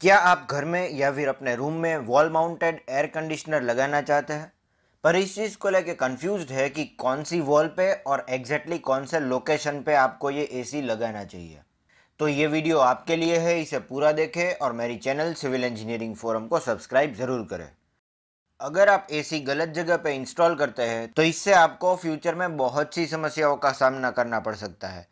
क्या आप घर में या फिर अपने रूम में वॉल माउंटेड एयर कंडीशनर लगाना चाहते हैं, पर इस चीज़ को लेके कंफ्यूज्ड है कि कौन सी वॉल पे और एग्जैक्टली कौन से लोकेशन पे आपको ये एसी लगाना चाहिए? तो ये वीडियो आपके लिए है, इसे पूरा देखें और मेरी चैनल सिविल इंजीनियरिंग फोरम को सब्सक्राइब ज़रूर करें। अगर आप एसी गलत जगह पे इंस्टॉल करते हैं तो इससे आपको फ्यूचर में बहुत सी समस्याओं का सामना करना पड़ सकता है।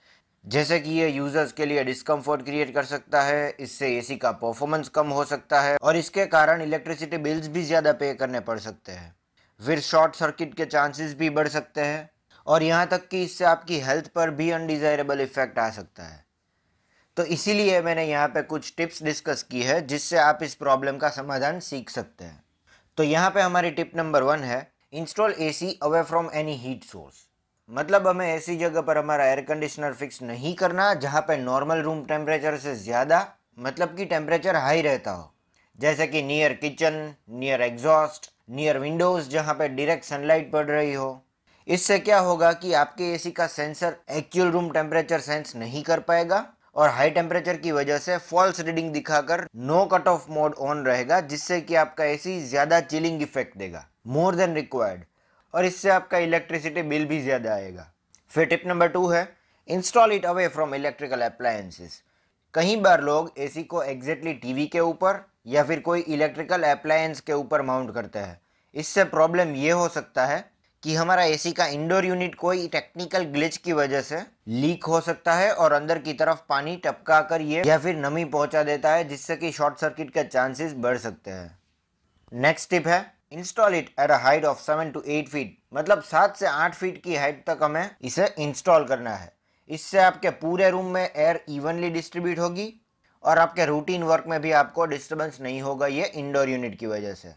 जैसे कि ये यूजर्स के लिए डिस्कम्फर्ट क्रिएट कर सकता है, इससे एसी का परफॉर्मेंस कम हो सकता है और इसके कारण इलेक्ट्रिसिटी बिल्स भी ज़्यादा पे करने पड़ सकते हैं। फिर शॉर्ट सर्किट के चांसेस भी बढ़ सकते हैं और यहाँ तक कि इससे आपकी हेल्थ पर भी अनडिजायरेबल इफेक्ट आ सकता है। तो इसीलिए मैंने यहाँ पे कुछ टिप्स डिस्कस की है जिससे आप इस प्रॉब्लम का समाधान सीख सकते हैं। तो यहाँ पे हमारी टिप नंबर 1 है, install AC away from any heat source. मतलब हमें ऐसी जगह पर हमारा एयर कंडीशनर फिक्स नहीं करना जहाँ पे नॉर्मल रूम टेम्परेचर से ज़्यादा, मतलब कि टेम्परेचर हाई रहता हो, जैसे कि near kitchen, near exhaust, near Windows जहाँ पे डायरेक्ट सनलाइट पड़ रही हो। इससे क्या होगा कि आपके एसी का sensor actual room temperature sense नहीं कर पाएगा और हाई टेम्परेचर की वजह से फॉल्स रीडिंग दिखाकर no cut off mode on रहेगा, जिससे कि आपका एसी ज़्यादा चिलिंग इफेक्ट देगा मोर देन रिक्वायर्ड और इससे आपका इलेक्ट्रिसिटी बिल भी ज़्यादा आएगा। फिर टिप नंबर 2 है, install it away from electrical appliances. कई बार लोग एसी को एग्जैक्टली टीवी के ऊपर या फिर कोई इलेक्ट्रिकल अप्लायंस के ऊपर माउंट करते हैं। इससे प्रॉब्लम ये हो सकता है कि हमारा एसी का इंडोर यूनिट कोई टेक्निकल ग्लिच की वजह से लीक हो सकता है और अंदर की तरफ पानी टपका कर ये या फिर नमी पहुंचा देता है, जिससे कि शॉर्ट सर्किट के चांसेस बढ़ सकते हैं। नेक्स्ट टिप है, install it at a height of 7 to 8 feet. मतलब 7 से 8 फीट की हाइट तक हमें इसे इंस्टॉल करना है। इससे आपके पूरे रूम में एयर इवनली डिस्ट्रीब्यूट होगी और आपके रूटीन वर्क में भी आपको डिस्टर्बेंस नहीं होगा ये इंडोर यूनिट की वजह से।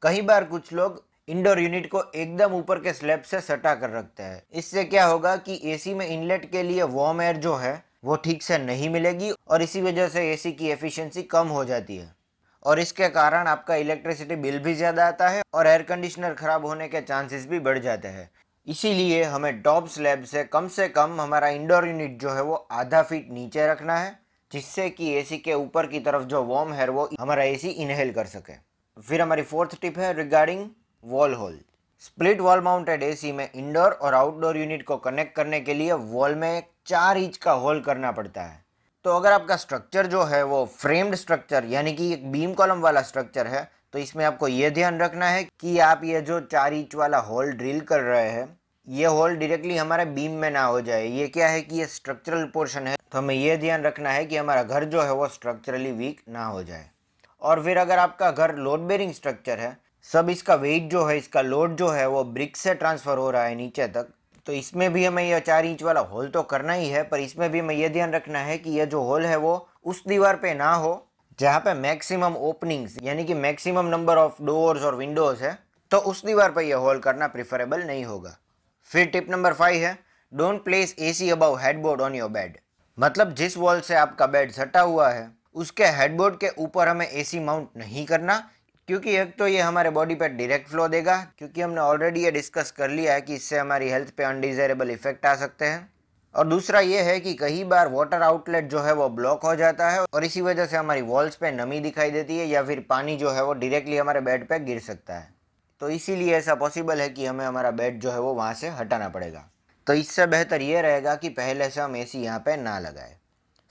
कई बार कुछ लोग इंडोर यूनिट को एकदम ऊपर के स्लैब से सटा कर रखते हैं। इससे क्या होगा कि एसी में इनलेट के लिए वार्म एयर जो है वो ठीक से नहीं मिलेगी और इसी वजह से एसी की एफिशिएंसी कम हो जाती है और इसके कारण आपका इलेक्ट्रिसिटी बिल भी ज़्यादा आता है और एयर कंडीशनर खराब होने के चांसेस भी बढ़ जाते हैं। इसीलिए हमें टॉप स्लैब से कम हमारा इंडोर यूनिट जो है वो आधा फीट नीचे रखना है, जिससे कि एसी के ऊपर की तरफ जो वार्म है वो हमारा एसी इनहेल कर सके। फिर हमारी फोर्थ टिप है regarding wall hole. Split wall mounted AC में इंडोर और आउटडोर यूनिट को कनेक्ट करने के लिए वॉल में 4 इंच का होल करना पड़ता है। तो अगर आपका स्ट्रक्चर जो है वो फ्रेम्ड स्ट्रक्चर यानी कि एक बीम कॉलम वाला स्ट्रक्चर है, तो इसमें आपको ये ध्यान रखना है कि आप ये जो 4 इंच वाला होल ड्रिल कर रहे हैं, ये होल डायरेक्टली हमारे बीम में ना हो जाए। ये क्या है कि ये स्ट्रक्चरल पोर्शन है, तो हमें ये ध्यान रखना है कि हमारा घर जो है वो स्ट्रक्चरली वीक ना हो जाए। और फिर अगर आपका घर लोड बेरिंग स्ट्रक्चर है, सब इसका वेट जो है, इसका लोड जो है वो ब्रिक से ट्रांसफ़र हो रहा है नीचे तक, तो इसमें भी हमें यह 4 इंच वाला होल तो करना ही है, पर इसमें भी हमें यह ध्यान रखना है कि यह जो होल है वो उस दीवार पे ना हो जहाँ पे मैक्सिमम ओपनिंग्स यानी कि मैक्सिमम नंबर ऑफ डोर्स और विंडोज़ है, तो उस दीवार पर यह होल करना प्रिफरेबल नहीं होगा। फिर टिप नंबर 5 है, don't place AC above headboard on your bed. मतलब जिस वॉल से आपका बेड सटा हुआ है उसके हेडबोर्ड के ऊपर हमें एसी माउंट नहीं करना, क्योंकि एक तो ये हमारे बॉडी पे डायरेक्ट फ्लो देगा, क्योंकि हमने ऑलरेडी ये डिस्कस कर लिया है कि इससे हमारी हेल्थ पे अनडिजायरेबल इफेक्ट आ सकते हैं। और दूसरा ये है कि कई बार वाटर आउटलेट जो है वो ब्लॉक हो जाता है और इसी वजह से हमारी वॉल्स पे नमी दिखाई देती है या फिर पानी जो है वो डायरेक्टली हमारे बेड पे गिर सकता है। तो इसीलिए ऐसा पॉसिबल है कि हमें हमारा बेड जो है वो वहाँ से हटाना पड़ेगा। तो इससे बेहतर ये रहेगा कि पहले से हम एसी यहाँ पे ना लगाए।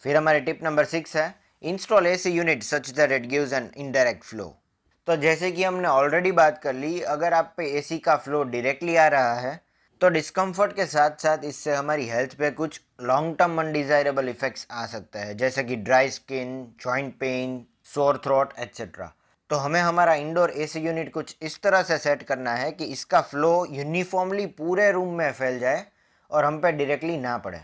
फिर हमारी टिप नंबर 6 है, install AC unit such that it gives an indirect flow. तो जैसे कि हमने ऑलरेडी बात कर ली, अगर आप पे एसी का फ्लो डायरेक्टली आ रहा है तो डिस्कम्फर्ट के साथ साथ इससे हमारी हेल्थ पे कुछ लॉन्ग टर्म अनडिजायरेबल इफेक्ट्स आ सकते हैं, जैसे कि dry skin, joint pain, sore throat etcetera. तो हमें हमारा इंडोर एसी यूनिट कुछ इस तरह से सेट करना है कि इसका फ्लो यूनिफॉर्मली पूरे रूम में फैल जाए और हम पे डायरेक्टली ना पड़े।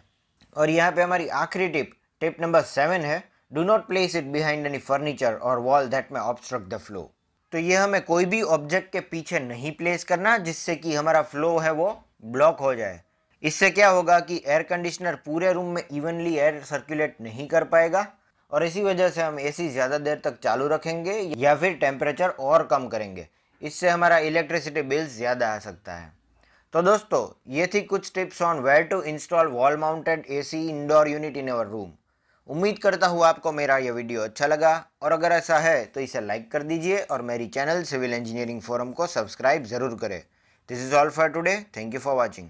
और यहाँ पे हमारी आखिरी टिप, टिप नंबर 7 है, do not place it behind any furniture और वॉल दैट में ऑब्स्ट्रक्ट द फ्लो। तो ये हमें कोई भी ऑब्जेक्ट के पीछे नहीं प्लेस करना जिससे कि हमारा फ्लो है वो ब्लॉक हो जाए। इससे क्या होगा कि एयर कंडीशनर पूरे रूम में इवनली एयर सर्कुलेट नहीं कर पाएगा और इसी वजह से हम एसी ज़्यादा देर तक चालू रखेंगे या फिर टेम्परेचर और कम करेंगे। इससे हमारा इलेक्ट्रिसिटी बिल ज़्यादा आ सकता है। तो दोस्तों, ये थी कुछ tips on where to install wall mounted AC indoor unit in our room. उम्मीद करता हूँ आपको मेरा ये वीडियो अच्छा लगा, और अगर ऐसा है तो इसे लाइक कर दीजिए और मेरी चैनल सिविल इंजीनियरिंग फोरम को सब्सक्राइब ज़रूर करें। This is all for today. Thank you for watching.